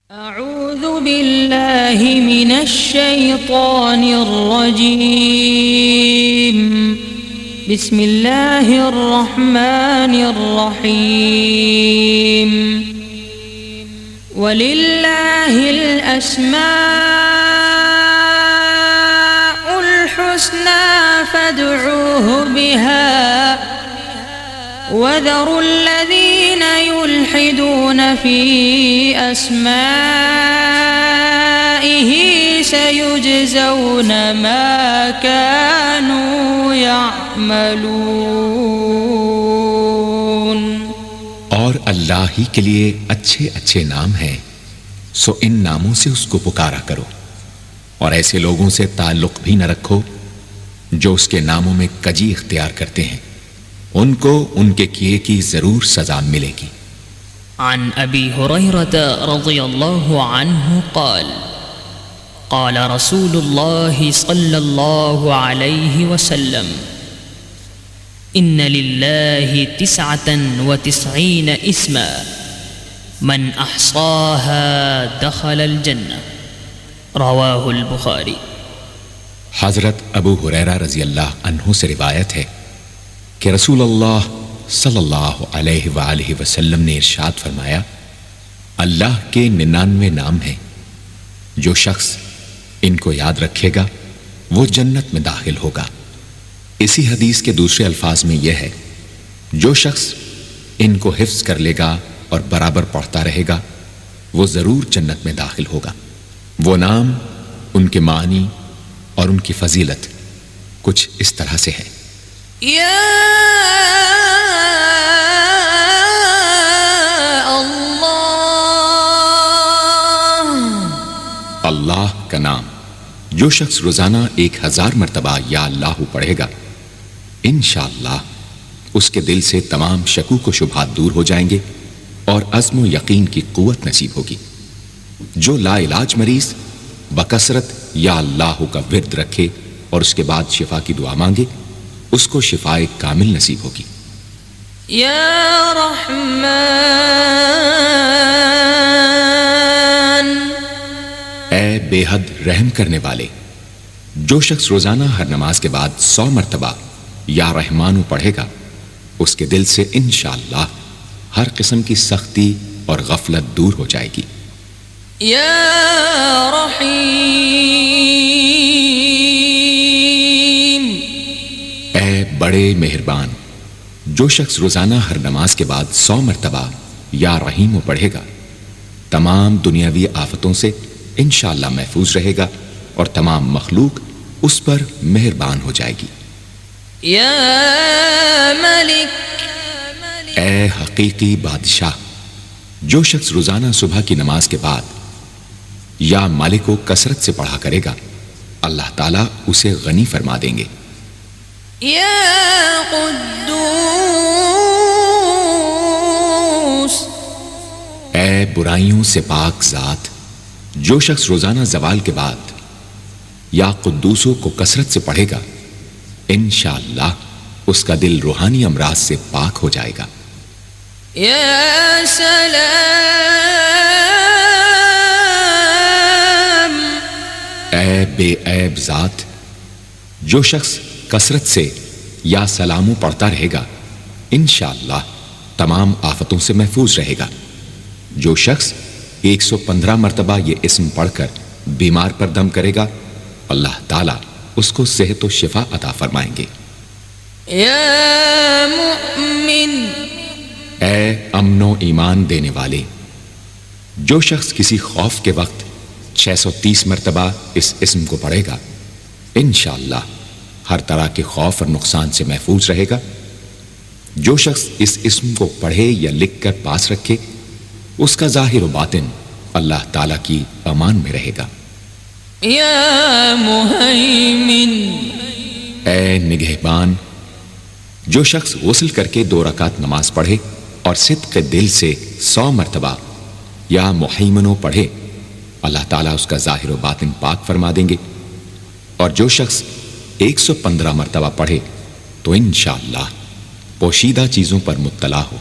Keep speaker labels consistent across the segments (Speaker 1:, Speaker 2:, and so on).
Speaker 1: اعوذ باللہ من الشیطان الرجیم بسم اللہ الرحمن الرحیم وللہ الاسماء الحسنى فادعوه بها وذروا الذين يلحدون في أسمائه سيجزون ما كانوا يعملون۔
Speaker 2: اور اللہ ہی کے لیے اچھے اچھے نام ہیں، سو ان ناموں سے اس کو پکارا کرو، اور ایسے لوگوں سے تعلق بھی نہ رکھو جو اس کے ناموں میں کجی اختیار کرتے ہیں، ان کو ان کے کیے کی ضرور سزا ملے گی۔
Speaker 1: عن ابی ہریرہ رضی اللہ عنہ قال قال رسول اللہ صلی اللہ علیہ وسلم ان للہ 99 اسما من احصاها دخل الجنہ، رواہ البخاری۔
Speaker 2: حضرت ابو ہریرہ رضی اللہ عنہ سے روایت ہے کہ رسول اللہ صلی اللہ علیہ وآلہ وسلم نے ارشاد فرمایا، اللہ کے 99 نام ہیں، جو شخص ان کو یاد رکھے گا وہ جنت میں داخل ہوگا۔ اسی حدیث کے دوسرے الفاظ میں یہ ہے، جو شخص ان کو حفظ کر لے گا اور برابر پڑھتا رہے گا وہ ضرور جنت میں داخل ہوگا۔ وہ نام، ان کے معنی اور ان کی فضیلت کچھ اس طرح سے ہے۔
Speaker 1: یا
Speaker 2: اللہ کا نام جو شخص روزانہ 1000 مرتبہ یا اللہ پڑھے گا، انشاءاللہ اس کے دل سے تمام شکوک و شبہات دور ہو جائیں گے اور عزم و یقین کی قوت نصیب ہوگی۔ جو لا علاج مریض بکثرت یا اللہ کا ورد رکھے اور اس کے بعد شفا کی دعا مانگے، اس کو شفائے کامل نصیب ہوگی۔
Speaker 1: یا رحمان،
Speaker 2: اے بے حد رحم کرنے والے، جو شخص روزانہ ہر نماز کے بعد 100 مرتبہ یا رحمانو پڑھے گا، اس کے دل سے انشاءاللہ ہر قسم کی سختی اور غفلت دور ہو جائے گی۔
Speaker 1: یا رحیم،
Speaker 2: اے بڑے مہربان، جو شخص روزانہ ہر نماز کے بعد 100 مرتبہ یا رحیمو پڑھے گا، تمام دنیاوی آفتوں سے انشاءاللہ محفوظ رہے گا اور تمام مخلوق اس پر مہربان ہو جائے گی۔
Speaker 1: یا ملک،
Speaker 2: اے حقیقی بادشاہ، جو شخص روزانہ صبح کی نماز کے بعد یا مالک کو کثرت سے پڑھا کرے گا، اللہ تعالیٰ اسے غنی فرما دیں گے۔
Speaker 1: یا قدوس،
Speaker 2: اے برائیوں سے پاک ذات، جو شخص روزانہ زوال کے بعد یا قدوسوں کو کثرت سے پڑھے گا، انشاءاللہ اس کا دل روحانی امراض سے پاک ہو جائے گا۔
Speaker 1: یا سلام،
Speaker 2: اے بے عیب ذات، جو شخص کثرت سے یا سلامو پڑھتا رہے گا، انشاءاللہ تمام آفتوں سے محفوظ رہے گا۔ جو شخص 115 مرتبہ یہ اسم پڑھ کر بیمار پر دم کرے گا، اللہ تعالیٰ اس کو صحت و شفا عطا فرمائیں گے۔
Speaker 1: یا مؤمن،
Speaker 2: اے امن و ایمان دینے والے، جو شخص کسی خوف کے وقت 630 مرتبہ اس اسم کو پڑھے گا، انشاءاللہ ہر طرح کے خوف اور نقصان سے محفوظ رہے گا۔ جو شخص اس اسم کو پڑھے یا لکھ کر پاس رکھے، اس کا ظاہر و باطن اللہ تعالیٰ کی امان میں رہے گا۔
Speaker 1: یا مہیمن،
Speaker 2: اے نگہبان، جو شخص غسل کر کے 2 رکعت نماز پڑھے اور صدق دل سے 100 مرتبہ یا مہیمنو پڑھے، اللہ تعالیٰ اس کا ظاہر و باطن پاک فرما دیں گے۔ اور جو شخص 115 مرتبہ پڑھے تو انشاءاللہ پوشیدہ چیزوں پر مطلع ہو۔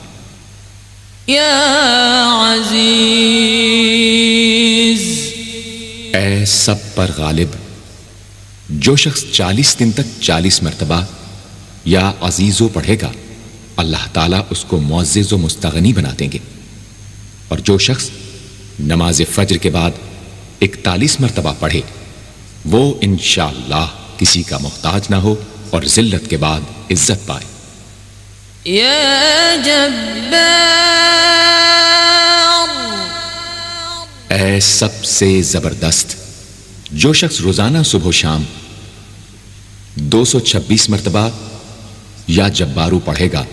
Speaker 1: یا عزیز.
Speaker 2: اے سب پر غالب. جو شخص 40 دن تک 40 مرتبہ یا عزیزو پڑھے گا اللہ تعالیٰ اس کو معزز و مستغنی بنا دیں گے. اور جو شخص نماز فجر کے بعد 41 مرتبہ پڑھے وہ انشاءاللہ کسی کا محتاج نہ ہو اور ذلت کے بعد عزت پائے.
Speaker 1: یا جبار.
Speaker 2: اے سب سے زبردست. جو شخص روزانہ صبح و شام 226 مرتبہ یا جبارو پڑھے گا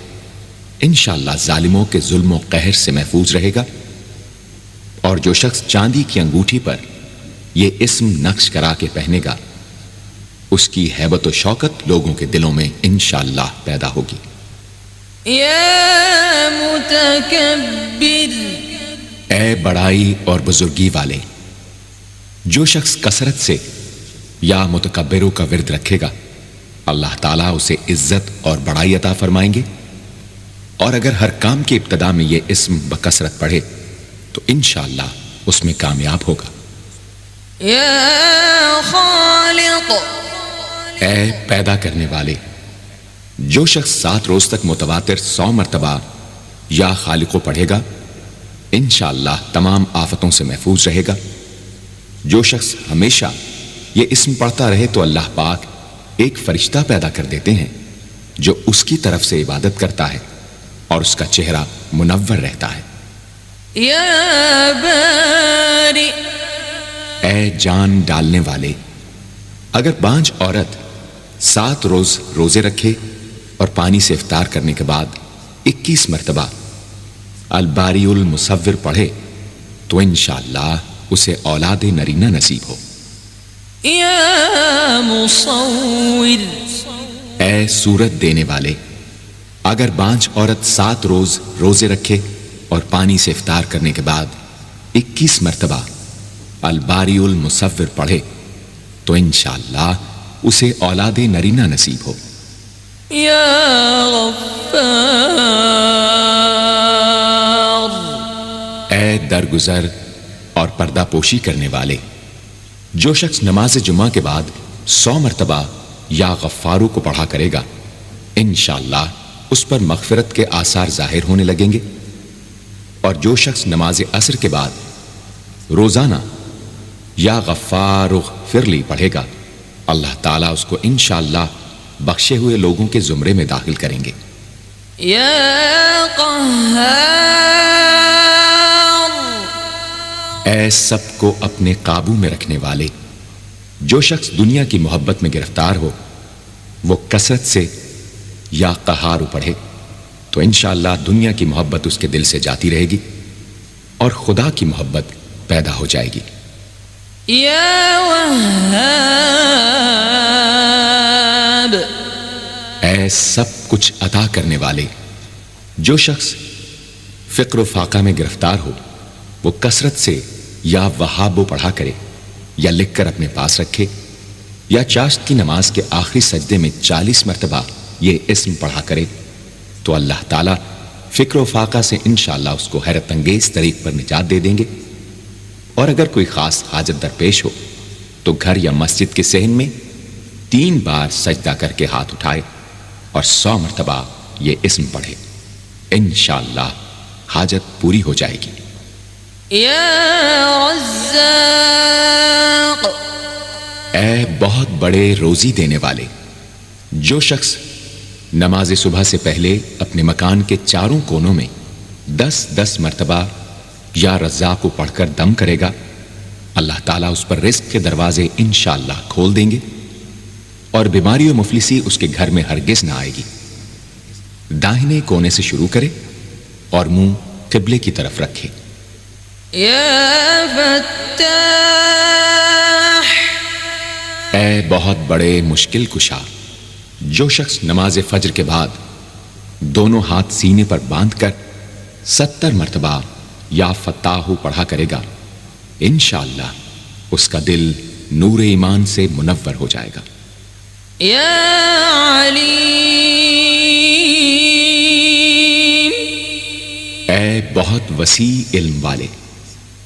Speaker 2: انشاءاللہ ظالموں کے ظلم و قہر سے محفوظ رہے گا. اور جو شخص چاندی کی انگوٹھی پر یہ اسم نقش کرا کے پہنے گا اس کی ہیبت و شوکت لوگوں کے دلوں میں انشاءاللہ پیدا ہوگی.
Speaker 1: یا متکبر.
Speaker 2: اے بڑائی اور بزرگی والے. جو شخص کثرت سے یا متکبروں کا ورد رکھے گا اللہ تعالیٰ اسے عزت اور بڑائی عطا فرمائیں گے. اور اگر ہر کام کی ابتدا میں یہ اسم بکثرت پڑھے تو انشاءاللہ اس میں کامیاب ہوگا.
Speaker 1: یا خالق.
Speaker 2: اے پیدا کرنے والے. جو شخص 7 روز تک متواتر 100 مرتبہ یا خالقو پڑھے گا انشاءاللہ تمام آفتوں سے محفوظ رہے گا. جو شخص ہمیشہ یہ اسم پڑھتا رہے تو اللہ پاک ایک فرشتہ پیدا کر دیتے ہیں جو اس کی طرف سے عبادت کرتا ہے اور اس کا چہرہ منور رہتا ہے.
Speaker 1: یا باری.
Speaker 2: اے جان ڈالنے والے. اگر بانجھ عورت 7 روز روزے رکھے اور پانی سے افطار کرنے کے بعد 21 مرتبہ الباری المصور پڑھے تو انشاءاللہ اسے اولاد نرینہ نصیب ہو.
Speaker 1: یا مصور.
Speaker 2: اے صورت دینے والے. اگر بانجھ عورت 7 روز روزے رکھے اور پانی سے افطار کرنے کے بعد 21 مرتبہ الباری المصور پڑھے تو انشاءاللہ اسے اولاد نرینہ نصیب ہو.
Speaker 1: یا غفار.
Speaker 2: اے درگزر اور پردہ پوشی کرنے والے. جو شخص نماز جمعہ کے بعد 100 مرتبہ یا غفارو کو پڑھا کرے گا انشاءاللہ اس پر مغفرت کے آثار ظاہر ہونے لگیں گے. اور جو شخص نماز عصر کے بعد روزانہ یا غفار اغفر لی پڑھے گا اللہ تعالیٰ اس کو انشاءاللہ بخشے ہوئے لوگوں کے زمرے میں داخل کریں گے.
Speaker 1: یا قہار.
Speaker 2: اے سب کو اپنے قابو میں رکھنے والے. جو شخص دنیا کی محبت میں گرفتار ہو وہ کثرت سے یا قہار پڑھے تو انشاءاللہ دنیا کی محبت اس کے دل سے جاتی رہے گی اور خدا کی محبت پیدا ہو جائے گی.
Speaker 1: یا وہاب.
Speaker 2: اے سب کچھ عطا کرنے والے. جو شخص فقر و فاقہ میں گرفتار ہو وہ کثرت سے یا وہابو پڑھا کرے یا لکھ کر اپنے پاس رکھے یا چاشت کی نماز کے آخری سجدے میں 40 مرتبہ یہ اسم پڑھا کرے تو اللہ تعالیٰ فکر و فاقہ سے انشاءاللہ اس کو حیرت انگیز طریق پر نجات دے دیں گے. اور اگر کوئی خاص حاجت درپیش ہو تو گھر یا مسجد کے صحن میں 3 بار سجدہ کر کے ہاتھ اٹھائے اور 100 مرتبہ یہ اسم پڑھے انشاءاللہ حاجت پوری ہو جائے گی.
Speaker 1: یا رزاق.
Speaker 2: اے بہت بڑے روزی دینے والے. جو شخص نماز صبح سے پہلے اپنے مکان کے چاروں کونوں میں 10-10 مرتبہ یا رزاق کو پڑھ کر دم کرے گا اللہ تعالیٰ اس پر رزق کے دروازے انشاءاللہ کھول دیں گے اور بیماری و مفلسی اس کے گھر میں ہرگز نہ آئے گی. داہنے کونے سے شروع کرے اور منہ قبلے کی طرف رکھے.
Speaker 1: یا فتاح.
Speaker 2: اے بہت بڑے مشکل کشا. جو شخص نماز فجر کے بعد دونوں ہاتھ سینے پر باندھ کر 70 مرتبہ یا فتاحو پڑھا کرے گا انشاءاللہ اس کا دل نور ایمان سے منور ہو جائے گا.
Speaker 1: یا علیم.
Speaker 2: اے بہت وسیع علم والے،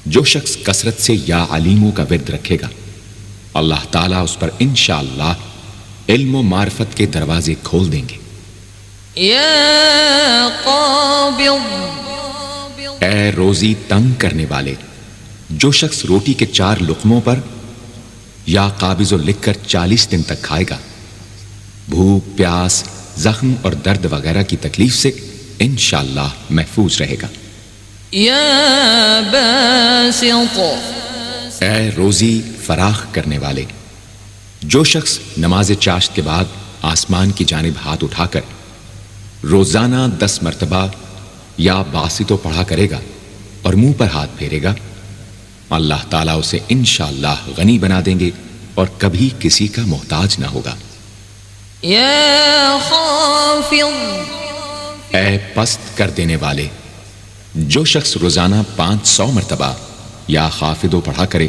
Speaker 2: جو شخص کثرت سے یا علیموں کا ورد رکھے گا، اللہ تعالیٰ اس پر انشاءاللہ علم و معرفت کے دروازے کھول دیں گے۔
Speaker 1: یا قابض،
Speaker 2: اے روزی تنگ کرنے والے، جو شخص روٹی کے 4 لقموں پر یا قابض و لکھ کر 40 دن تک کھائے گا، بھوک، پیاس، زخم اور درد وغیرہ کی تکلیف سے انشاءاللہ محفوظ رہے گا۔
Speaker 1: یا باسط،
Speaker 2: اے روزی فراخ کرنے والے، جو شخص نماز چاشت کے بعد آسمان کی جانب ہاتھ اٹھا کر روزانہ 10 مرتبہ یا باسطو پڑھا کرے گا اور منہ پر ہاتھ پھیرے گا، اللہ تعالیٰ اسے انشاءاللہ غنی بنا دیں گے اور کبھی کسی کا محتاج نہ ہوگا۔
Speaker 1: یا خافض،
Speaker 2: اے پست کر دینے والے، جو شخص روزانہ 500 مرتبہ یا خافضو پڑھا کرے،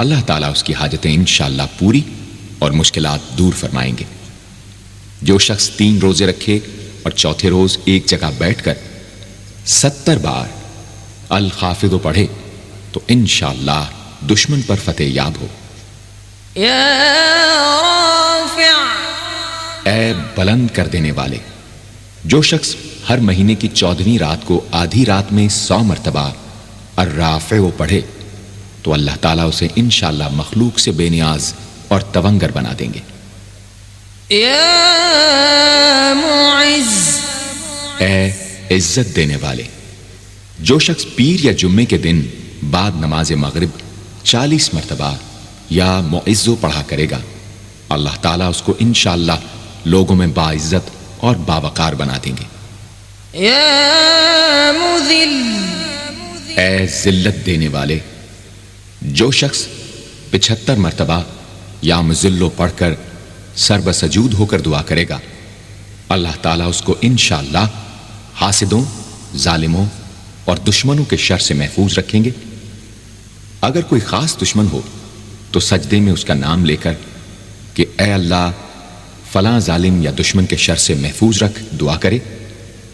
Speaker 2: اللہ تعالیٰ اس کی حاجتیں انشاءاللہ پوری اور مشکلات دور فرمائیں گے۔ جو شخص 3 روزے رکھے اور چوتھے روز ایک جگہ بیٹھ کر 70 بار الخافضو پڑھے تو انشاءاللہ دشمن پر فتح یاب ہو۔
Speaker 1: یا رافع،
Speaker 2: اے بلند کر دینے والے، جو شخص ہر مہینے کی 14ویں رات کو آدھی رات میں 100 مرتبہ الرافع پڑھے تو اللہ تعالیٰ اسے انشاءاللہ مخلوق سے بے نیاز اور تونگر بنا دیں گے۔
Speaker 1: یا معز،
Speaker 2: اے عزت دینے والے، جو شخص پیر یا جمعے کے دن بعد نماز مغرب 40 مرتبہ یا معزو پڑھا کرے گا، اللہ تعالیٰ اس کو انشاءاللہ لوگوں میں باعزت اور باوقار بنا دیں گے۔
Speaker 1: یا مذل،
Speaker 2: اے ذلت دینے والے، جو شخص 75 مرتبہ یا مذلو پڑھ کر سر بسجود ہو کر دعا کرے گا، اللہ تعالیٰ اس کو انشاءاللہ حاسدوں، ظالموں اور دشمنوں کے شر سے محفوظ رکھیں گے۔ اگر کوئی خاص دشمن ہو تو سجدے میں اس کا نام لے کر کہ اے اللہ فلاں ظالم یا دشمن کے شر سے محفوظ رکھ دعا کرے،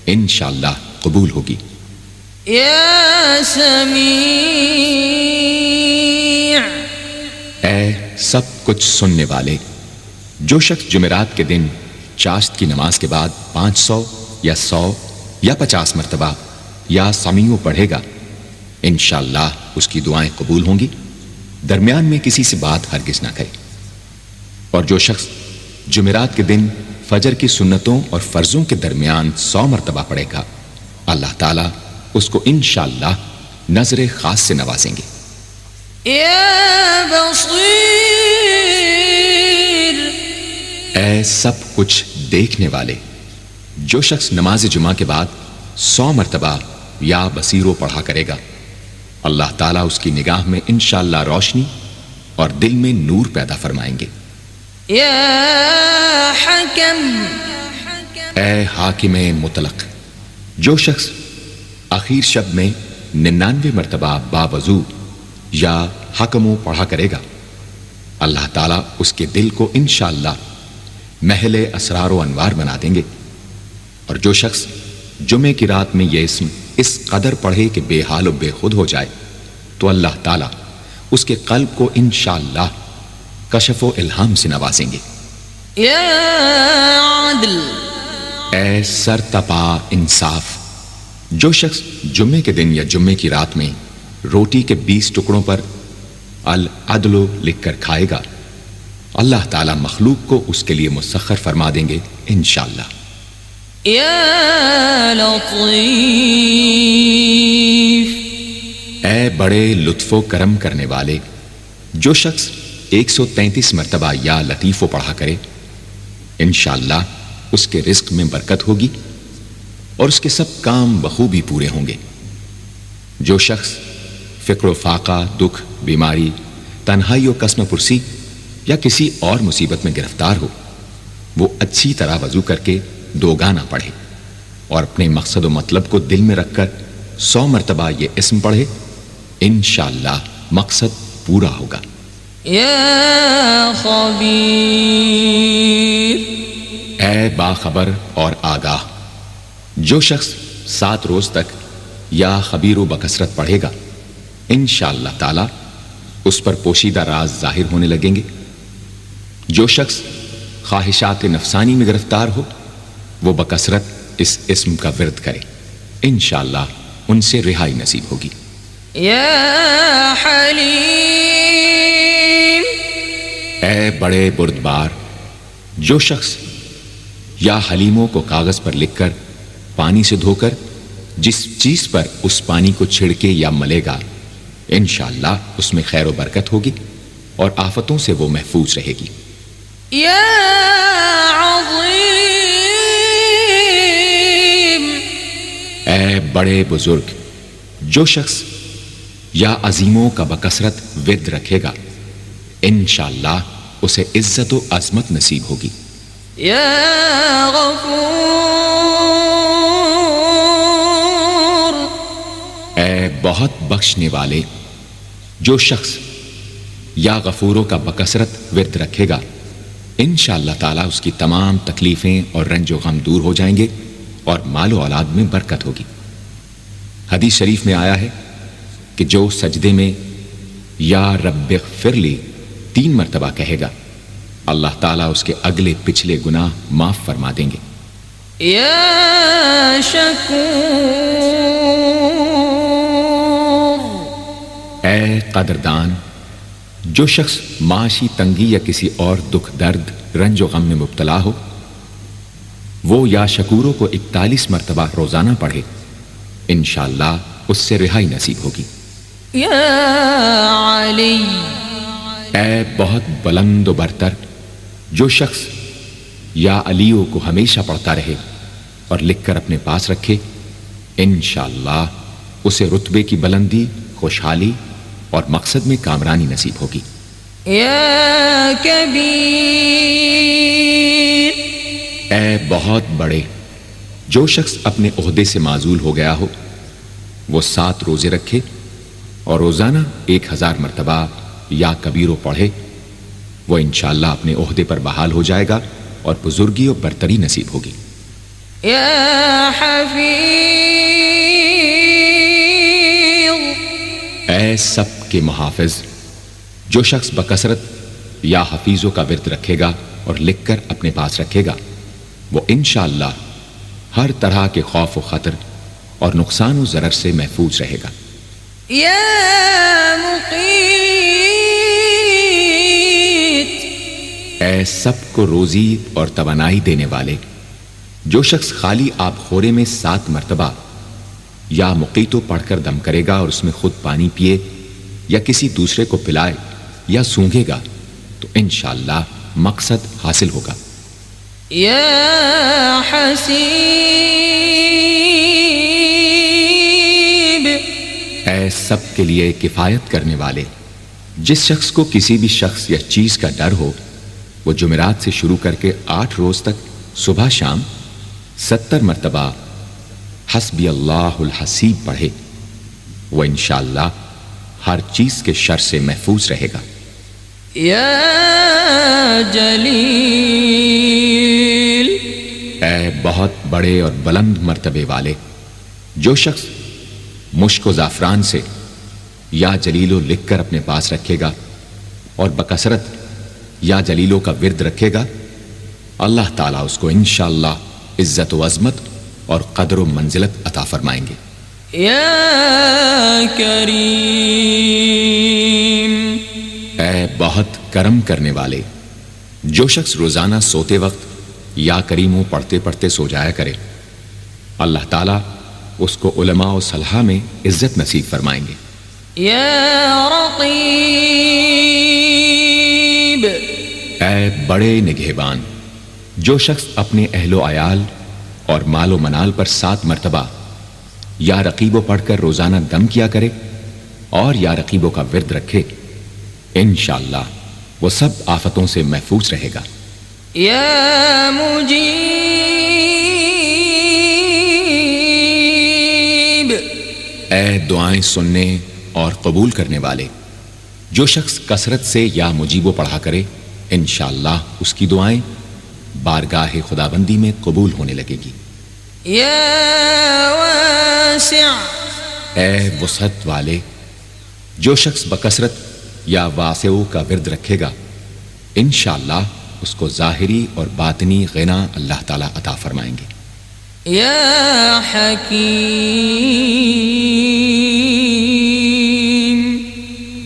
Speaker 2: انشاءاللہ قبول ہوگی۔
Speaker 1: یا سمیع،
Speaker 2: اے سب کچھ سننے والے، جو شخص جمعرات کے دن چاشت کی نماز کے بعد 500 یا 100 یا 50 مرتبہ یا سمیع پڑھے گا، انشاءاللہ اس کی دعائیں قبول ہوں گی، درمیان میں کسی سے بات ہرگز نہ کرے۔ اور جو شخص جمعرات کے دن فجر کی سنتوں اور فرضوں کے درمیان 100 مرتبہ پڑھے گا، اللہ تعالیٰ اس کو انشاءاللہ نظر خاص سے نوازیں گے۔
Speaker 1: یا بصیر،
Speaker 2: اے سب کچھ دیکھنے والے، جو شخص نماز جمعہ کے بعد 100 مرتبہ یا بصیرو پڑھا کرے گا، اللہ تعالیٰ اس کی نگاہ میں انشاءاللہ روشنی اور دل میں نور پیدا فرمائیں گے۔
Speaker 1: یا حکم،
Speaker 2: اے حاکم مطلق، جو شخص آخر شب میں 99 مرتبہ باوضو یا حکمو پڑھا کرے گا، اللہ تعالیٰ اس کے دل کو انشاءاللہ محل اسرار و انوار بنا دیں گے۔ اور جو شخص جمعے کی رات میں یہ اسم اس قدر پڑھے کہ بے حال و بے خود ہو جائے تو اللہ تعالیٰ اس کے قلب کو انشاءاللہ کشف و الہام سے نوازیں گے۔
Speaker 1: یا عدل،
Speaker 2: اے سر تپا انصاف، جو شخص جمعے کے دن یا جمعے کی رات میں روٹی کے 20 ٹکڑوں پر العدل لکھ کر کھائے گا، اللہ تعالیٰ مخلوق کو اس کے لیے مسخر فرما دیں گے انشاءاللہ۔
Speaker 1: یا لطیف،
Speaker 2: اے بڑے لطف و کرم کرنے والے، جو شخص 133 مرتبہ یا لطیفو پڑھا کرے، انشاءاللہ اس کے رزق میں برکت ہوگی اور اس کے سب کام بخوبی پورے ہوں گے۔ جو شخص فقر و فاقہ، دکھ، بیماری، تنہائی و قسم پرسی یا کسی اور مصیبت میں گرفتار ہو، وہ اچھی طرح وضو کر کے 2 گانا پڑھے اور اپنے مقصد و مطلب کو دل میں رکھ کر 100 مرتبہ یہ اسم پڑھے، انشاءاللہ مقصد پورا ہوگا۔
Speaker 1: یا خبیر،
Speaker 2: اے باخبر اور آگاہ، جو شخص 7 روز تک یا خبیر و بکثرت پڑھے گا، انشاءاللہ تعالی اس پر پوشیدہ راز ظاہر ہونے لگیں گے۔ جو شخص خواہشات نفسانی میں گرفتار ہو وہ بکثرت اس اسم کا ورد کرے، انشاءاللہ ان سے رہائی نصیب ہوگی۔
Speaker 1: یا حلیم،
Speaker 2: اے بڑے بردبار، جو شخص یا حلیموں کو کاغذ پر لکھ کر پانی سے دھو کر جس چیز پر اس پانی کو چھڑکے یا ملے گا، انشاءاللہ اس میں خیر و برکت ہوگی اور آفتوں سے وہ محفوظ رہے گی۔
Speaker 1: یا عظیم،
Speaker 2: اے بڑے بزرگ، جو شخص یا عظیموں کا بکثرت ورد رکھے گا، انشاءاللہ اسے عزت و عظمت نصیب ہوگی۔
Speaker 1: یا غفور،
Speaker 2: اے بہت بخشنے والے، جو شخص یا غفوروں کا بکثرت ورد رکھے گا، انشاءاللہ تعالی اس کی تمام تکلیفیں اور رنج و غم دور ہو جائیں گے اور مال و اولاد میں برکت ہوگی۔ حدیث شریف میں آیا ہے کہ جو سجدے میں یا رب اغفر لی 3 مرتبہ کہے گا، اللہ تعالیٰ اس کے اگلے پچھلے گناہ معاف فرما دیں گے۔
Speaker 1: یا شکور،
Speaker 2: اے قدردان، جو شخص معاشی تنگی یا کسی اور دکھ درد رنج و غم میں مبتلا ہو، وہ یا شکوروں کو 41 مرتبہ روزانہ پڑھے، انشاءاللہ اس سے رہائی نصیب ہوگی۔
Speaker 1: یا علی،
Speaker 2: اے بہت بلند و برتر، جو شخص یا علیوں کو ہمیشہ پڑھتا رہے اور لکھ کر اپنے پاس رکھے، انشاءاللہ اسے رتبے کی بلندی، خوشحالی اور مقصد میں کامرانی نصیب ہوگی۔
Speaker 1: یا کبیر،
Speaker 2: اے بہت بڑے، جو شخص اپنے عہدے سے معزول ہو گیا ہو، وہ 7 روزے رکھے اور روزانہ 1000 مرتبہ یا کبیرو پڑھے، وہ انشاءاللہ اپنے عہدے پر بحال ہو جائے گا اور بزرگی و برتری نصیب ہوگی۔
Speaker 1: یا حفیظ،
Speaker 2: اے سب کے محافظ، جو شخص بکثرت یا حفیظوں کا ورد رکھے گا اور لکھ کر اپنے پاس رکھے گا، وہ انشاءاللہ ہر طرح کے خوف و خطر اور نقصان و ضرر سے محفوظ رہے گا۔
Speaker 1: یا مقیت،
Speaker 2: اے سب کو روزی اور توانائی دینے والے، جو شخص خالی آب خورے میں 7 مرتبہ یا مقیتو پڑھ کر دم کرے گا اور اس میں خود پانی پیے یا کسی دوسرے کو پلائے یا سونگھے گا، تو انشاءاللہ مقصد حاصل ہوگا۔
Speaker 1: یا حسیب،
Speaker 2: اے سب کے لیے کفایت کرنے والے، جس شخص کو کسی بھی شخص یا چیز کا ڈر ہو، وہ جمعرات سے شروع کر کے 8 روز تک صبح شام 70 مرتبہ حسبی اللہ الحسیب پڑھے، وہ انشاءاللہ ہر چیز کے شر سے محفوظ رہے گا۔
Speaker 1: یا جلیل،
Speaker 2: اے بہت بڑے اور بلند مرتبے والے، جو شخص مشک و زعفران سے یا جلیلو لکھ کر اپنے پاس رکھے گا اور بکثرت یا جلیلوں کا ورد رکھے گا، اللہ تعالیٰ اس کو انشاءاللہ عزت و عظمت اور قدر و منزلت عطا فرمائیں گے۔
Speaker 1: یا کریم،
Speaker 2: اے بہت کرم کرنے والے، جو شخص روزانہ سوتے وقت یا کریموں پڑھتے پڑھتے سو جایا کرے، اللہ تعالیٰ اس کو علماء و صلحاء میں عزت نصیب فرمائیں گے۔
Speaker 1: یا رقیب،
Speaker 2: اے بڑے نگہبان، جو شخص اپنے اہل و عیال اور مال و منال پر 7 مرتبہ یا رقیبو پڑھ کر روزانہ دم کیا کرے اور یا رقیبوں کا ورد رکھے، انشاءاللہ وہ سب آفتوں سے محفوظ رہے گا۔
Speaker 1: یا مجیب،
Speaker 2: اے دعائیں سننے اور قبول کرنے والے، جو شخص کثرت سے یا مجیبو پڑھا کرے، انشاءاللہ اس کی دعائیں بارگاہ خداوندی میں قبول ہونے لگے گی۔
Speaker 1: یا واسع،
Speaker 2: اے وسعت والے، جو شخص بکثرت یا واسعو کا ورد رکھے گا انشاءاللہ اس کو ظاہری اور باطنی غنا اللہ تعالیٰ عطا فرمائیں گے۔
Speaker 1: یا حکیم،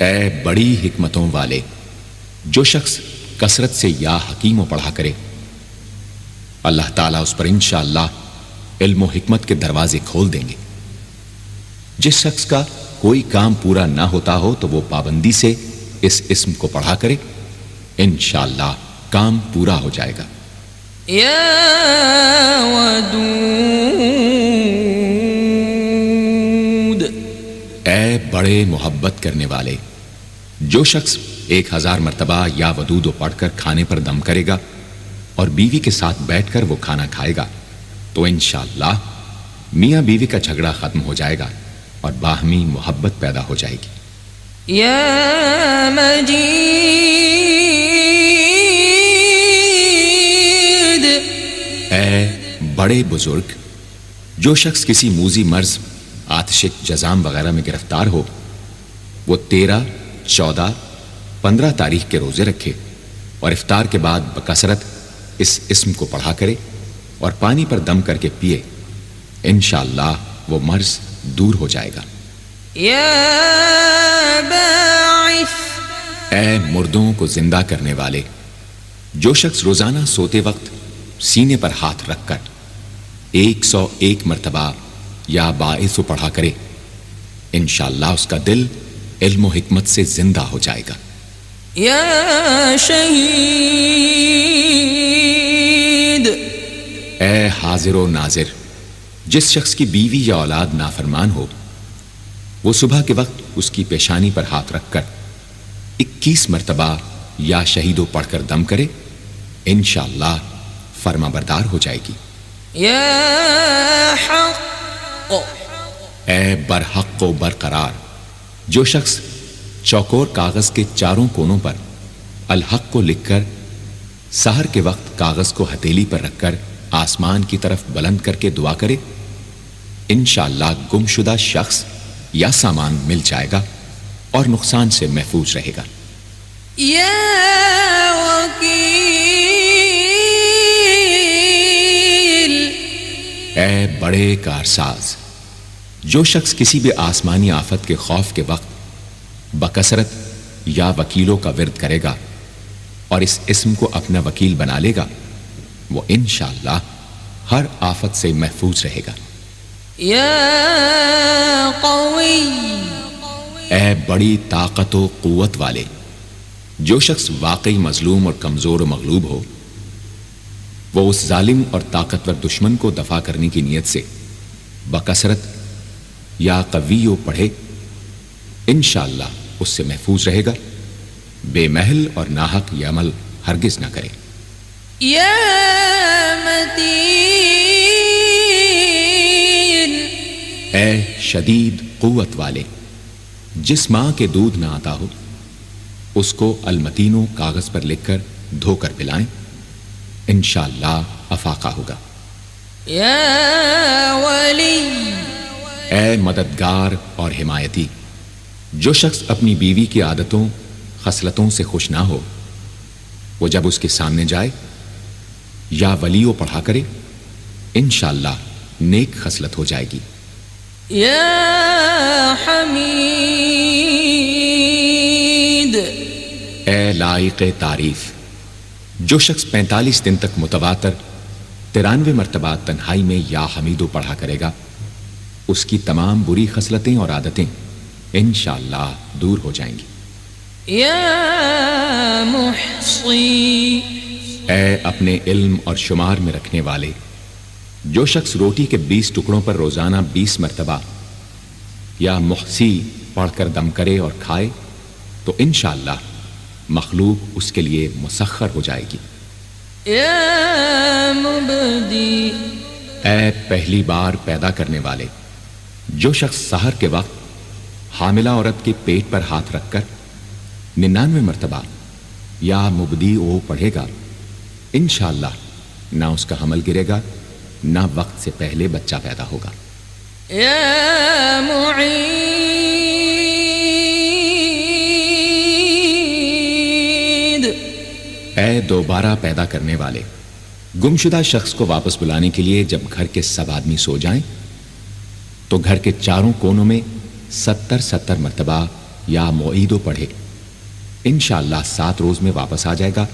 Speaker 2: اے بڑی حکمتوں والے، جو شخص کثرت سے یا حکیموں پڑھا کرے اللہ تعالیٰ اس پر انشاءاللہ علم و حکمت کے دروازے کھول دیں گے۔ جس شخص کا کوئی کام پورا نہ ہوتا ہو تو وہ پابندی سے اس اسم کو پڑھا کرے، انشاءاللہ کام پورا ہو جائے گا۔
Speaker 1: یا ودود،
Speaker 2: اے بڑے محبت کرنے والے، جو شخص 1000 مرتبہ یا ودود پڑھ کر کھانے پر دم کرے گا اور بیوی کے ساتھ بیٹھ کر وہ کھانا کھائے گا تو انشاءاللہ میاں بیوی کا جھگڑا ختم ہو جائے گا اور باہمی محبت پیدا ہو جائے گی۔
Speaker 1: یا مجید،
Speaker 2: اے بڑے بزرگ، جو شخص کسی موذی مرض، آتش جزام وغیرہ میں گرفتار ہو وہ 13، 14، 15 تاریخ کے روزے رکھے اور افطار کے بعد بکثرت اس اسم کو پڑھا کرے اور پانی پر دم کر کے پیے، انشاءاللہ وہ مرض دور ہو جائے گا۔
Speaker 1: یا باعث،
Speaker 2: اے مردوں کو زندہ کرنے والے، جو شخص روزانہ سوتے وقت سینے پر ہاتھ رکھ کر 101 مرتبہ یا باعث پڑھا کرے انشاءاللہ اس کا دل علم و حکمت سے زندہ ہو جائے گا۔
Speaker 1: یا شہید،
Speaker 2: اے حاضر و ناظر، جس شخص کی بیوی یا اولاد نافرمان ہو وہ صبح کے وقت اس کی پیشانی پر ہاتھ رکھ کر 21 مرتبہ یا شہیدو پڑھ کر دم کرے، انشاءاللہ فرما بردار ہو جائے گی۔
Speaker 1: یا حق،
Speaker 2: اے برحق و برقرار، جو شخص چوکور کاغذ کے چاروں کونوں پر الحق کو لکھ کر سحر کے وقت کاغذ کو ہتھیلی پر رکھ کر آسمان کی طرف بلند کر کے دعا کرے، انشاءاللہ گمشدہ شخص یا سامان مل جائے گا اور نقصان سے محفوظ رہے گا۔
Speaker 1: یا وکیل،
Speaker 2: اے بڑے کارساز، جو شخص کسی بھی آسمانی آفت کے خوف کے وقت بکثرت یا وکیلوں کا ورد کرے گا اور اس اسم کو اپنا وکیل بنا لے گا وہ انشاءاللہ ہر آفت سے محفوظ رہے گا۔
Speaker 1: یا قوی،
Speaker 2: اے بڑی طاقت و قوت والے، جو شخص واقعی مظلوم اور کمزور و مغلوب ہو وہ اس ظالم اور طاقتور دشمن کو دفاع کرنے کی نیت سے بکثرت یا قویو پڑھے، انشاءاللہ اس سے محفوظ رہے گا، بے محل اور ناحق یہ عمل ہرگز نہ کرے۔
Speaker 1: یا متین،
Speaker 2: اے شدید قوت والے، جس ماں کے دودھ نہ آتا ہو اس کو المتینو کاغذ پر لکھ کر دھو کر پلائیں، انشاءاللہ افاقہ ہوگا۔
Speaker 1: یا ولی،
Speaker 2: اے مددگار اور حمایتی، جو شخص اپنی بیوی کی عادتوں خصلتوں سے خوش نہ ہو وہ جب اس کے سامنے جائے یا ولیو پڑھا کرے انشاءاللہ نیک خصلت ہو جائے گی۔
Speaker 1: یا حمید،
Speaker 2: اے لائق تعریف، جو شخص 45 دن تک متواتر 93 مرتبہ تنہائی میں یا حمیدو پڑھا کرے گا اس کی تمام بری خصلتیں اور عادتیں انشاءاللہ دور ہو جائیں گی۔
Speaker 1: یا محصی،
Speaker 2: اے اپنے علم اور شمار میں رکھنے والے، جو شخص روٹی کے 20 ٹکڑوں پر روزانہ 20 مرتبہ یا محصی پڑھ کر دم کرے اور کھائے تو انشاءاللہ مخلوق اس کے لیے مسخر ہو جائے گی۔
Speaker 1: یا مبدی،
Speaker 2: اے پہلی بار پیدا کرنے والے، جو شخص سحر کے وقت حاملہ عورت کے پیٹ پر ہاتھ رکھ کر 99 مرتبہ یا مبدی او پڑھے گا انشاءاللہ نہ اس کا حمل گرے گا نہ وقت سے پہلے بچہ پیدا ہوگا۔
Speaker 1: يا معيد
Speaker 2: اے دوبارہ پیدا کرنے والے، گمشدہ شخص کو واپس بلانے کے لیے جب گھر کے سب آدمی سو جائیں تو گھر کے چاروں کونوں میں 70 مرتبہ یا معیدو پڑھے، انشاءاللہ 7 روز میں واپس آ جائے گا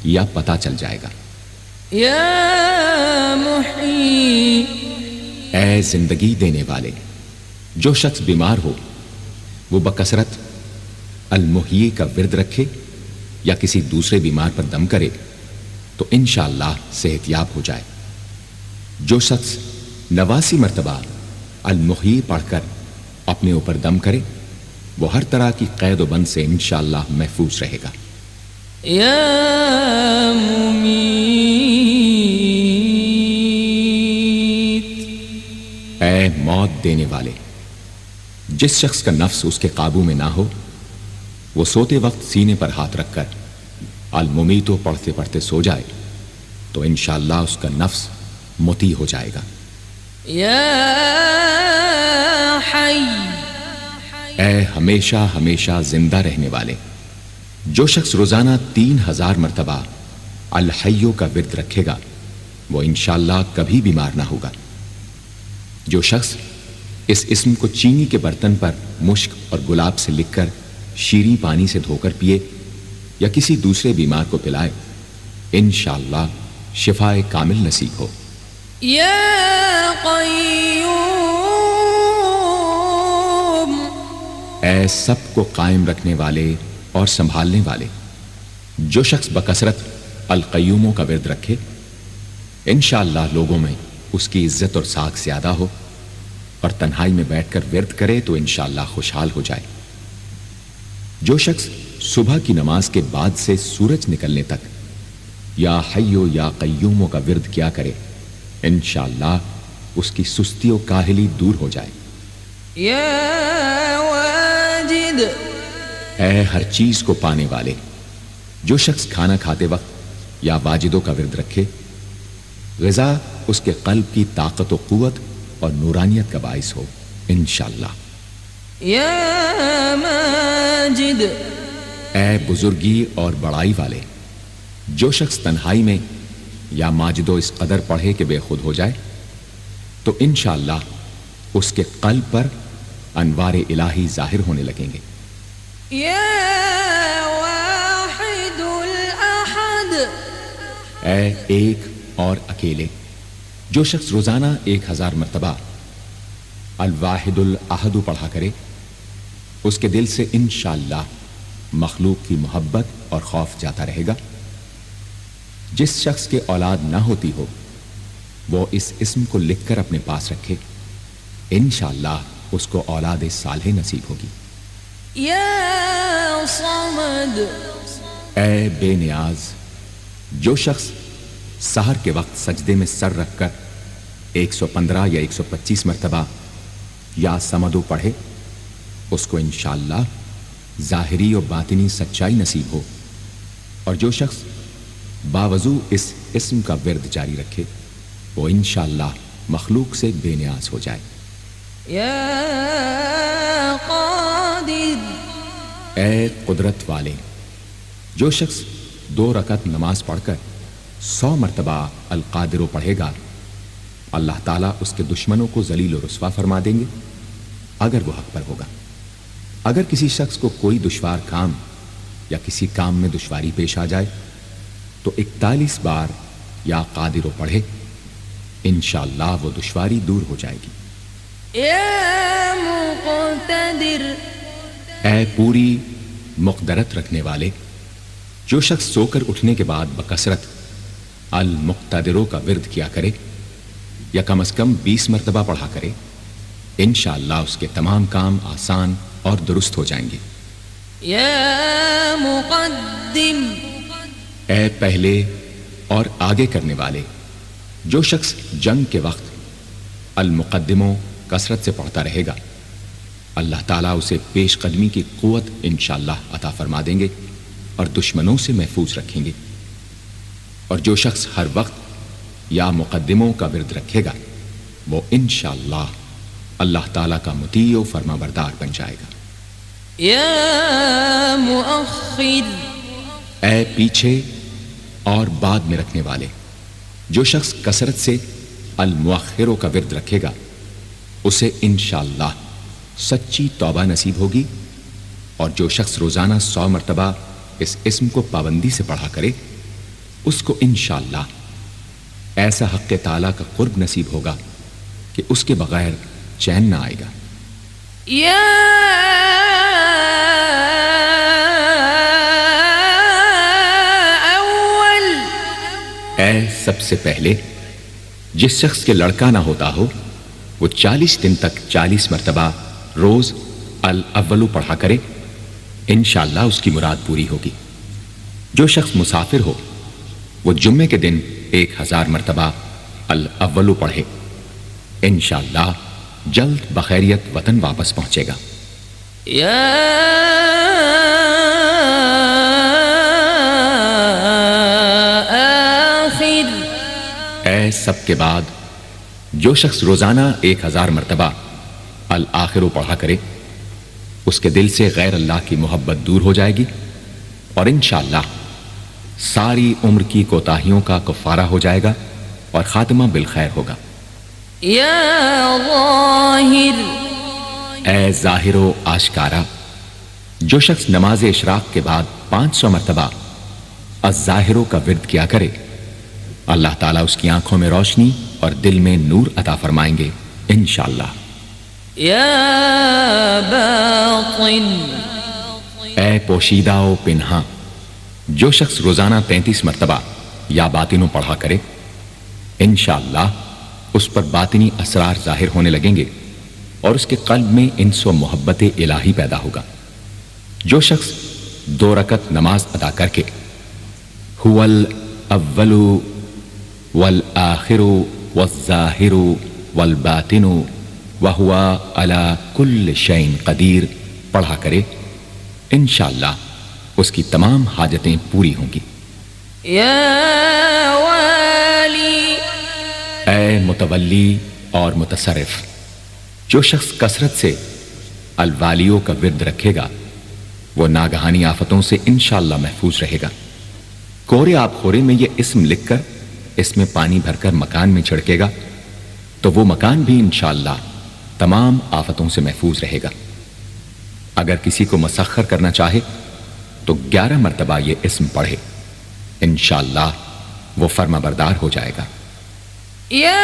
Speaker 2: یا پتہ چل جائے گا۔
Speaker 1: يا محيي
Speaker 2: اے زندگی دینے والے، جو شخص بیمار ہو وہ بکثرت المحیی کا ورد رکھے یا کسی دوسرے بیمار پر دم کرے تو انشاءاللہ صحت یاب ہو جائے۔ جو شخص 89 مرتبہ المحیی پڑھ کر اپنے اوپر دم کرے وہ ہر طرح کی قید و بند سے انشاءاللہ محفوظ رہے گا۔
Speaker 1: يا مميت
Speaker 2: اے موت دینے والے، جس شخص کا نفس اس کے قابو میں نہ ہو وہ سوتے وقت سینے پر ہاتھ رکھ کر الممیتو پڑھتے پڑھتے سو جائے تو انشاءاللہ اس کا نفس مطیع ہو جائے گا۔
Speaker 1: يا حي
Speaker 2: اے ہمیشہ ہمیشہ زندہ رہنے والے، جو شخص روزانہ 3000 مرتبہ الحیو کا ورد رکھے گا وہ انشاءاللہ کبھی بیمار نہ ہوگا۔ جو شخص اس اسم کو چینی کے برتن پر مشک اور گلاب سے لکھ کر شیریں پانی سے دھو کر پیے یا کسی دوسرے بیمار کو پلائے انشاءاللہ شفاء کامل نصیب ہو۔
Speaker 1: يا قيوم
Speaker 2: اے سب کو قائم رکھنے والے اور سنبھالنے والے، جو شخص بکثرت القیوموں کا ورد رکھے انشاءاللہ لوگوں میں اس کی عزت اور ساکھ زیادہ ہو، اور تنہائی میں بیٹھ کر ورد کرے تو انشاءاللہ خوشحال ہو جائے۔ جو شخص صبح کی نماز کے بعد سے سورج نکلنے تک یا حیو یا قیوموں کا ورد کیا کرے انشاءاللہ اس کی سستی و کاہلی دور ہو جائے۔
Speaker 1: يا واجد
Speaker 2: اے ہر چیز کو پانے والے، جو شخص کھانا کھاتے وقت یا واجدوں کا ورد رکھے غذا اس کے قلب کی طاقت و قوت اور نورانیت کا باعث ہو انشاءاللہ۔
Speaker 1: يا ماجد
Speaker 2: اے بزرگی اور بڑائی والے، جو شخص تنہائی میں یا ماجدو اس قدر پڑھے کہ بے خود ہو جائے تو انشاءاللہ اس کے قلب پر انوار الہی ظاہر ہونے لگیں گے۔
Speaker 1: يا واحد الأحد
Speaker 2: اے ایک اور اکیلے، جو شخص روزانہ 1000 مرتبہ الواحد الاحد پڑھا کرے اس کے دل سے انشاءاللہ مخلوق کی محبت اور خوف جاتا رہے گا۔ جس شخص کے اولاد نہ ہوتی ہو وہ اس اسم کو لکھ کر اپنے پاس رکھے انشاءاللہ اس کو اولاد صالح نصیب ہوگی۔
Speaker 1: يا صمد
Speaker 2: اے بے نیاز، جو شخص سحر کے وقت سجدے میں سر رکھ کر 115 یا 125 مرتبہ یا سمدو پڑھے اس کو انشاءاللہ ظاہری و باطنی سچائی نصیب ہو، اور جو شخص باوضو اس اسم کا ورد جاری رکھے وہ انشاءاللہ مخلوق سے بے نیاز ہو جائے۔
Speaker 1: يا قادر
Speaker 2: اے قدرت والے، جو شخص 2 رکعت نماز پڑھ کر 100 مرتبہ القادر پڑھے گا اللہ تعالیٰ اس کے دشمنوں کو ذلیل و رسوا فرما دیں گے اگر وہ حق پر ہوگا۔ اگر کسی شخص کو کوئی دشوار کام یا کسی کام میں دشواری پیش آ جائے تو 41 بار یا قادر پڑھے انشاءاللہ وہ دشواری دور ہو جائے گی۔
Speaker 1: يا مقتدر
Speaker 2: اے پوری مقدرت رکھنے والے، جو شخص سو کر اٹھنے کے بعد بکثرت المقتدروں کا ورد کیا کرے یا کم از کم 20 مرتبہ پڑھا کرے انشاءاللہ اس کے تمام کام آسان اور درست ہو جائیں گے۔
Speaker 1: يا مقدم
Speaker 2: اے پہلے اور آگے کرنے والے، جو شخص جنگ کے وقت المقدموں کثرت سے پڑھتا رہے گا اللہ تعالیٰ اسے پیش قدمی کی قوت انشاءاللہ عطا فرما دیں گے اور دشمنوں سے محفوظ رکھیں گے۔ اور جو شخص ہر وقت یا مقدموں کا ورد رکھے گا وہ انشاءاللہ اللہ تعالیٰ کا مطیع و فرما بردار بن جائے گا۔
Speaker 1: یا مؤخر،
Speaker 2: اے پیچھے اور بعد میں رکھنے والے، جو شخص کثرت سے المؤخروں کا ورد رکھے گا اسے انشاءاللہ سچی توبہ نصیب ہوگی، اور جو شخص روزانہ 100 مرتبہ اس اسم کو پابندی سے پڑھا کرے اس کو انشاءاللہ ایسا حق تعالیٰ کا قرب نصیب ہوگا کہ اس کے بغیر چین نہ آئے گا۔
Speaker 1: یا اول،
Speaker 2: اے سب سے پہلے جس شخص کے لڑکا نہ ہوتا ہو وہ 40 دن تک 40 مرتبہ روز الاولو پڑھا کرے، انشاءاللہ اس کی مراد پوری ہوگی۔ جو شخص مسافر ہو وہ جمعے کے دن 1000 مرتبہ الاولو پڑھے، انشاءاللہ جلد بخیریت وطن واپس پہنچے گا۔
Speaker 1: یا آخر،
Speaker 2: اے سب کے بعد جو شخص روزانہ 1000 مرتبہ الآخرو پڑھا کرے اس کے دل سے غیر اللہ کی محبت دور ہو جائے گی، اور انشاءاللہ ساری عمر کی کوتاہیوں کا کفارہ ہو جائے گا اور خاتمہ بالخیر ہوگا۔
Speaker 1: یا ظاہر،
Speaker 2: اے ظاہر و آشکارا، جو شخص نماز اشراق کے بعد 500 مرتبہ الظاہرو کا ورد کیا کرے اللہ تعالیٰ اس کی آنکھوں میں روشنی اور دل میں نور عطا فرمائیں گے انشاءاللہ۔
Speaker 1: یا باطن،
Speaker 2: اے پوشیدہ و پنہاں، جو شخص روزانہ 33 مرتبہ یا باطنوں پڑھا کرے انشاءاللہ اس پر باطنی اسرار ظاہر ہونے لگیں گے اور اس کے قلب میں انس و محبت الہی پیدا ہوگا۔ جو شخص 2 رکعت نماز ادا کر کے هو الاول والآخر والظاہر والباطن وهو على كل شيء قدیر پڑھا کرے انشاءاللہ اس کی تمام حاجتیں پوری ہوں گی۔
Speaker 1: یا والی،
Speaker 2: اے متولی اور متصرف، جو شخص کثرت سے الوالیوں کا ورد رکھے گا وہ ناگہانی آفتوں سے انشاءاللہ محفوظ رہے گا۔ کورے آب خورے میں یہ اسم لکھ کر اس میں پانی بھر کر مکان میں چھڑکے گا تو وہ مکان بھی انشاءاللہ تمام آفتوں سے محفوظ رہے گا۔ اگر کسی کو مسخر کرنا چاہے تو 11 مرتبہ یہ اسم پڑھے، انشاءاللہ وہ فرما بردار ہو جائے گا۔
Speaker 1: یا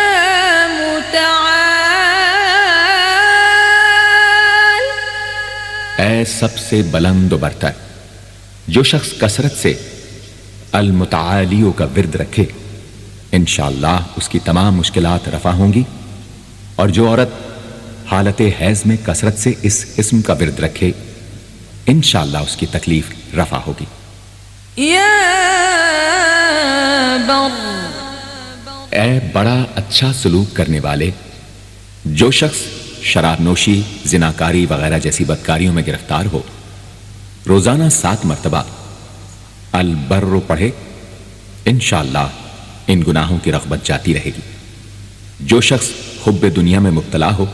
Speaker 1: متعال،
Speaker 2: اے سب سے بلند و برتر، جو شخص کثرت سے المتعالیوں کا ورد رکھے انشاءاللہ اس کی تمام مشکلات رفع ہوں گی، اور جو عورت حالت حیض میں کثرت سے اس اسم کا ورد رکھے انشاءاللہ اس کی تکلیف رفع ہوگی۔
Speaker 1: یا بر،
Speaker 2: اے بڑا اچھا سلوک کرنے والے، جو شخص شراب نوشی، زناکاری وغیرہ جیسی بدکاریوں میں گرفتار ہو روزانہ 7 مرتبہ البر پڑھے انشاءاللہ ان گناہوں کی رغبت جاتی رہے گی۔ جو شخص حب دنیا میں مبتلا ہو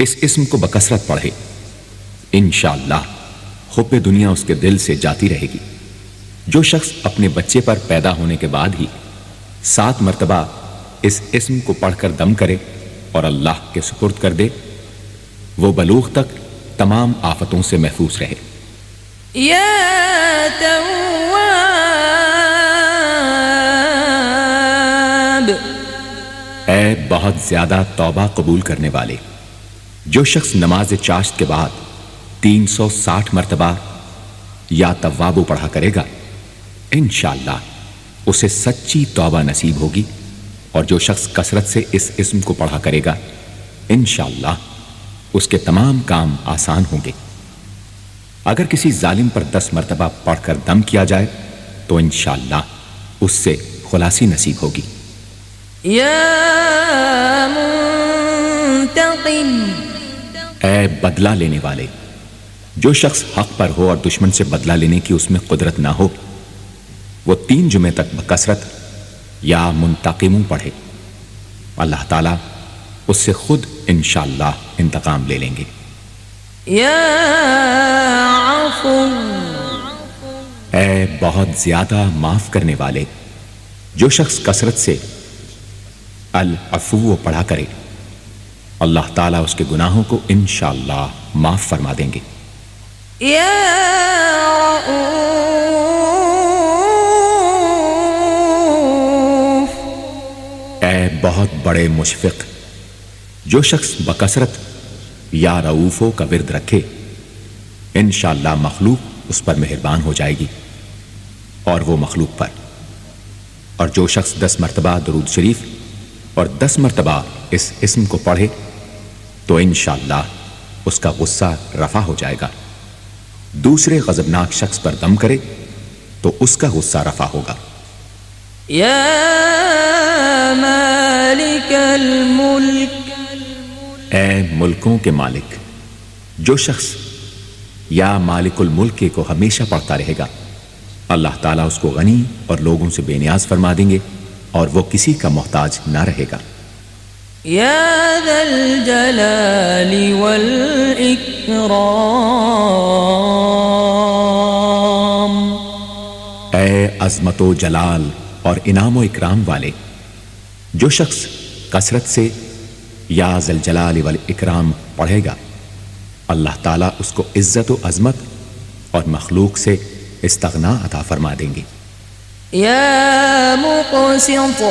Speaker 2: اس اسم کو بکثرت پڑھے انشاءاللہ حب دنیا اس کے دل سے جاتی رہے گی۔ جو شخص اپنے بچے پر پیدا ہونے کے بعد ہی 7 مرتبہ اس اسم کو پڑھ کر دم کرے اور اللہ کے سپرد کر دے وہ بلوغ تک تمام آفتوں سے محفوظ رہے۔
Speaker 1: یا تواب،
Speaker 2: اے بہت زیادہ توبہ قبول کرنے والے، جو شخص نماز چاشت کے بعد 360 مرتبہ یا توابو پڑھا کرے گا انشاءاللہ اسے سچی توبہ نصیب ہوگی، اور جو شخص کثرت سے اس اسم کو پڑھا کرے گا انشاءاللہ اس کے تمام کام آسان ہوں گے۔ اگر کسی ظالم پر 10 مرتبہ پڑھ کر دم کیا جائے تو انشاءاللہ اس سے خلاصی نصیب ہوگی۔
Speaker 1: یا منتقم،
Speaker 2: اے بدلہ لینے والے، جو شخص حق پر ہو اور دشمن سے بدلہ لینے کی اس میں قدرت نہ ہو وہ 3 جمعے تک بکثرت یا منتقموں پڑھے، اللہ تعالیٰ اس سے خود انشاءاللہ انتقام لے لیں گے۔
Speaker 1: یا عفو
Speaker 2: اے بہت زیادہ معاف کرنے والے، جو شخص کثرت سے العفو پڑھا کرے اللہ تعالیٰ اس کے گناہوں کو انشاءاللہ معاف فرما دیں گے۔
Speaker 1: یا رؤوف
Speaker 2: اے بہت بڑے مشفق، جو شخص بکثرت یا رؤوفو کا ورد رکھے انشاءاللہ مخلوق اس پر مہربان ہو جائے گی اور وہ مخلوق پر۔ اور جو شخص 10 مرتبہ درود شریف اور 10 مرتبہ اس اسم کو پڑھے تو انشاءاللہ اس کا غصہ رفع ہو جائے گا۔ دوسرے غضبناک شخص پر دم کرے تو اس کا غصہ رفع ہوگا۔
Speaker 1: یا مالک الملک
Speaker 2: اے ملکوں کے مالک، جو شخص یا مالک الملک کو ہمیشہ پڑھتا رہے گا اللہ تعالیٰ اس کو غنی اور لوگوں سے بے نیاز فرما دیں گے اور وہ کسی کا محتاج نہ رہے گا۔
Speaker 1: یا ذا الجلال والاکرام
Speaker 2: اے عظمت و جلال اور انعام و اکرام والے، جو شخص کثرت سے یا ذا الجلال والاکرام پڑھے گا اللہ تعالیٰ اس کو عزت و عظمت اور مخلوق سے استغنا عطا فرما دیں گے۔
Speaker 1: یا مقسط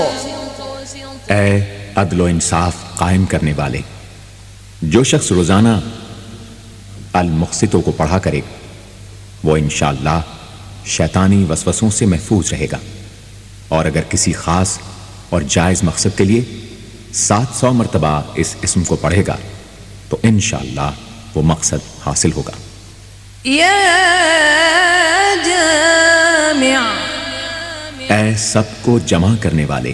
Speaker 2: اے عدل و انصاف قائم کرنے والے، جو شخص روزانہ المقسطوں کو پڑھا کرے وہ انشاءاللہ شیطانی وسوسوں سے محفوظ رہے گا، اور اگر کسی خاص اور جائز مقصد کے لیے 700 مرتبہ اس اسم کو پڑھے گا تو انشاءاللہ وہ مقصد حاصل ہوگا۔
Speaker 1: یا جامع
Speaker 2: اے سب کو جمع کرنے والے،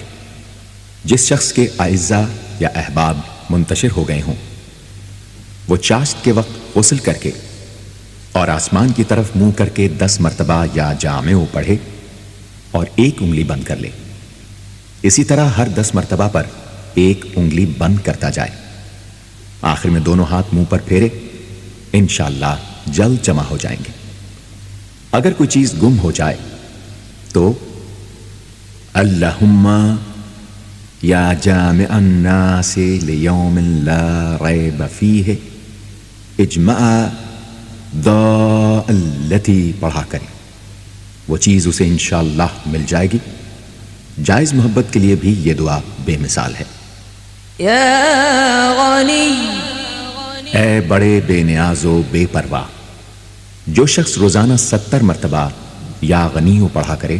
Speaker 2: جس شخص کے اعزاء یا احباب منتشر ہو گئے ہوں وہ چاشت کے وقت غسل کر کے اور آسمان کی طرف منہ کر کے 10 مرتبہ یا جامع پڑھے اور 1 انگلی بند کر لے۔ اسی طرح ہر 10 مرتبہ پر 1 انگلی بند کرتا جائے، آخر میں دونوں ہاتھ منہ پر پھیرے، انشاءاللہ جلد جمع ہو جائیں گے۔ اگر کوئی چیز گم ہو جائے تو اللہم یا جامع الناس لیوم لا ریب فیہ اجمع التی پڑھا کرے، وہ چیز اسے انشاءاللہ مل جائے گی۔ جائز محبت کے لیے بھی یہ دعا بے مثال ہے۔
Speaker 1: یا غنی
Speaker 2: اے بڑے بے نیاز و بے پرواہ، جو شخص روزانہ 70 مرتبہ یا غنیو پڑھا کرے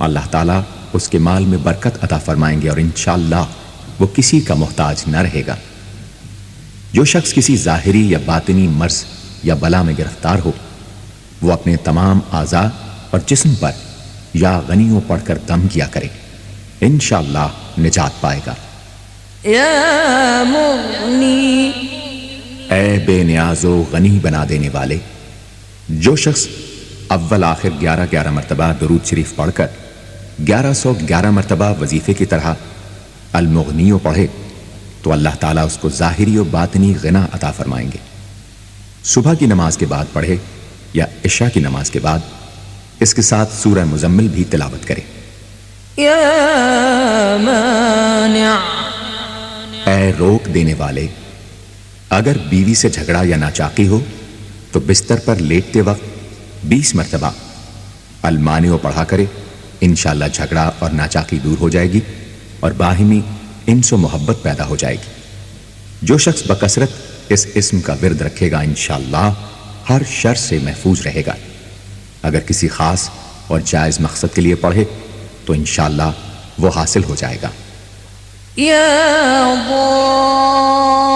Speaker 2: اللہ تعالیٰ اس کے مال میں برکت عطا فرمائیں گے اور انشاءاللہ وہ کسی کا محتاج نہ رہے گا۔ جو شخص کسی ظاہری یا باطنی مرض یا بلا میں گرفتار ہو وہ اپنے تمام اعضاء اور جسم پر یا غنیوں پڑھ کر دم کیا کرے، انشاءاللہ نجات پائے گا۔
Speaker 1: یا مغنی
Speaker 2: اے بے نیاز و غنی بنا دینے والے، جو شخص اول آخر 11 مرتبہ درود شریف پڑھ کر 1111 مرتبہ وظیفے کی طرح المغنیو پڑھے تو اللہ تعالیٰ اس کو ظاہری و باطنی غنا عطا فرمائیں گے۔ صبح کی نماز کے بعد پڑھے یا عشاء کی نماز کے بعد اس کے ساتھ سورہ مزمل بھی تلاوت کرے۔
Speaker 1: یا مانع
Speaker 2: اے روک دینے والے، اگر بیوی سے جھگڑا یا ناچاقی ہو تو بستر پر لیٹتے وقت 20 مرتبہ المانع پڑھا کرے، انشاءاللہ جھگڑا اور ناچاقی دور ہو جائے گی اور باہمی انس و محبت پیدا ہو جائے گی۔ جو شخص بکثرت اس اسم کا ورد رکھے گا انشاءاللہ ہر شر سے محفوظ رہے گا۔ اگر کسی خاص اور جائز مقصد کے لیے پڑھے تو انشاءاللہ وہ حاصل ہو جائے گا۔
Speaker 1: یا ضار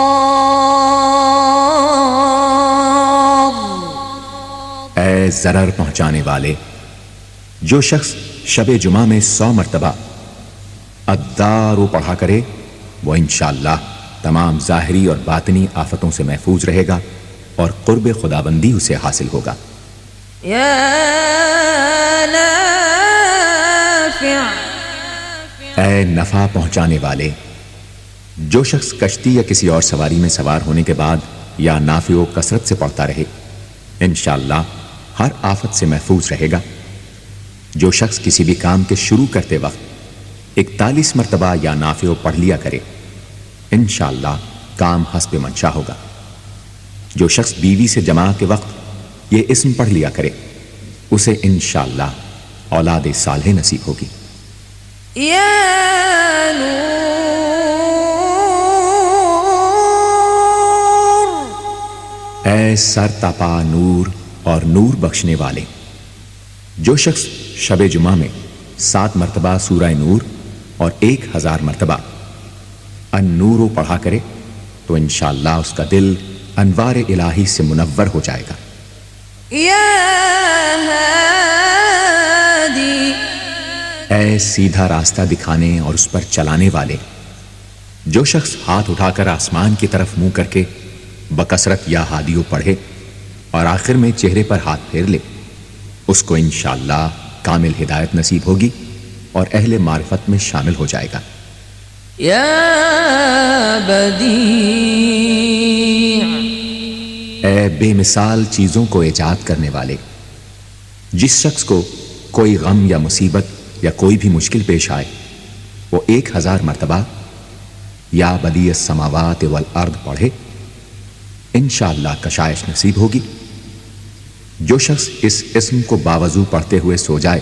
Speaker 2: اے ضرر پہنچانے والے، جو شخص شب جمعہ میں 100 مرتبہ الدار پڑھا کرے وہ انشاءاللہ تمام ظاہری اور باطنی آفتوں سے محفوظ رہے گا اور قرب خدابندی اسے حاصل ہوگا۔
Speaker 1: یا نافع
Speaker 2: اے نفع پہنچانے والے، جو شخص کشتی یا کسی اور سواری میں سوار ہونے کے بعد یا نافع و کثرت سے پڑھتا رہے انشاءاللہ ہر آفت سے محفوظ رہے گا۔ جو شخص کسی بھی کام کے شروع کرتے وقت 41 مرتبہ یا نافع پڑھ لیا کرے انشاءاللہ کام حسب منشا ہوگا۔ جو شخص بیوی سے جماع کے وقت یہ اسم پڑھ لیا کرے اسے انشاءاللہ اولاد صالح نصیب ہوگی۔
Speaker 1: یا نور
Speaker 2: اے سر تپا نور اور نور بخشنے والے۔ جو شخص شب جمعہ میں 7 مرتبہ سورہ نور اور 1000 مرتبہ النور پڑھا کرے تو انشاءاللہ اس کا دل انوار الہی سے منور ہو جائے گا۔
Speaker 1: یا ہادی
Speaker 2: اے سیدھا راستہ دکھانے اور اس پر چلانے والے۔ جو شخص ہاتھ اٹھا کر آسمان کی طرف منہ کر کے بکثرت یا ہادیو پڑھے اور آخر میں چہرے پر ہاتھ پھیر لے اس کو انشاءاللہ کامل ہدایت نصیب ہوگی اور اہل معرفت میں شامل ہو جائے گا۔
Speaker 1: یا بدیع
Speaker 2: اے بے مثال چیزوں کو ایجاد کرنے والے۔ جس شخص کو کوئی غم یا مصیبت یا کوئی بھی مشکل پیش آئے وہ 1000 مرتبہ یا بدیع السماوات والارض پڑھے انشاءاللہ کشائش نصیب ہوگی۔ جو شخص اس اسم کو باوضو پڑھتے ہوئے سو جائے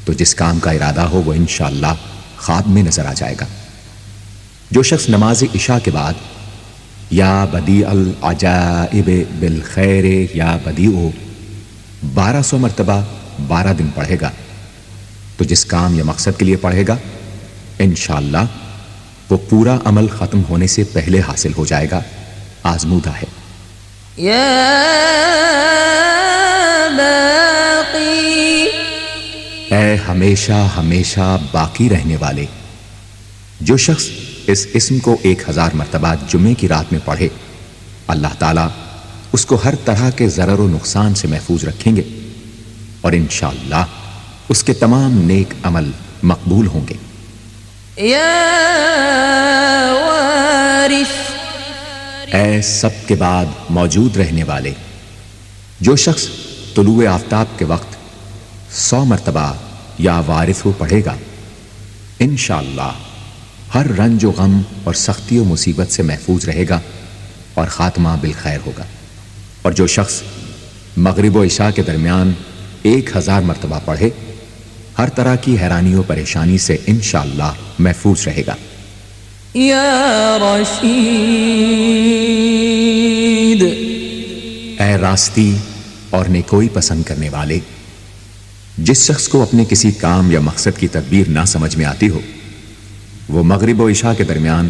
Speaker 2: تو جس کام کا ارادہ ہو وہ انشاءاللہ خواب میں نظر آ جائے گا۔ جو شخص نماز عشاء کے بعد یا بدیع العجائب بالخیر یا بدیع 1200 مرتبہ 12 دن پڑھے گا تو جس کام یا مقصد کے لیے پڑھے گا انشاءاللہ وہ پورا عمل ختم ہونے سے پہلے حاصل ہو جائے گا، آزمودہ ہے۔
Speaker 1: یا باقی
Speaker 2: اے ہمیشہ ہمیشہ باقی رہنے والے۔ جو شخص اس اسم کو 1000 مرتبہ جمعے کی رات میں پڑھے اللہ تعالیٰ اس کو ہر طرح کے ضرر و نقصان سے محفوظ رکھیں گے اور انشاءاللہ اس کے تمام نیک عمل مقبول ہوں گے۔
Speaker 1: یا وارث
Speaker 2: اے سب کے بعد موجود رہنے والے۔ جو شخص طلوع آفتاب کے وقت 100 مرتبہ یا وارث ہو پڑھے گا انشاءاللہ ہر رنج و غم اور سختی و مصیبت سے محفوظ رہے گا اور خاتمہ بالخیر ہوگا۔ اور جو شخص مغرب و عشاء کے درمیان 1000 مرتبہ پڑھے ہر طرح کی حیرانی و پریشانی سے انشاءاللہ محفوظ رہے گا۔
Speaker 1: یا رشید
Speaker 2: اے راستی اور نیکوئی پسند کرنے والے۔ جس شخص کو اپنے کسی کام یا مقصد کی تدبیر نہ سمجھ میں آتی ہو وہ مغرب و عشاء کے درمیان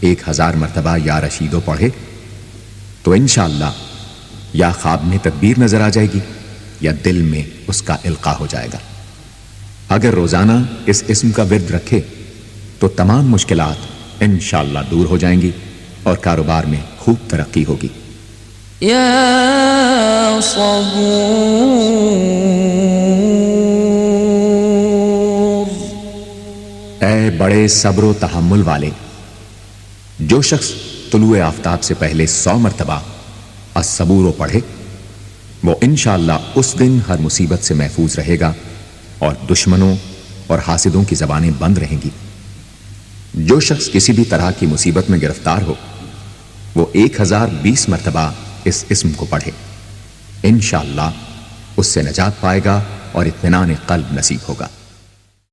Speaker 2: 1000 مرتبہ یا رشیدو پڑھے تو انشاءاللہ یا خواب میں تدبیر نظر آ جائے گی یا دل میں اس کا القاء ہو جائے گا۔ اگر روزانہ اس اسم کا ورد رکھے تو تمام مشکلات انشاءاللہ دور ہو جائیں گی اور کاروبار میں خوب ترقی ہوگی۔
Speaker 1: یا صبور
Speaker 2: اے بڑے صبر و تحمل والے۔ جو شخص طلوع آفتاب سے پہلے 100 مرتبہ الصبور پڑھے وہ انشاءاللہ اس دن ہر مصیبت سے محفوظ رہے گا اور دشمنوں اور حاسدوں کی زبانیں بند رہیں گی۔ جو شخص کسی بھی طرح کی مصیبت میں گرفتار ہو وہ 1020 مرتبہ اس اسم کو پڑھے انشاءاللہ اس سے نجات پائے گا اور اطمینان قلب نصیب ہوگا۔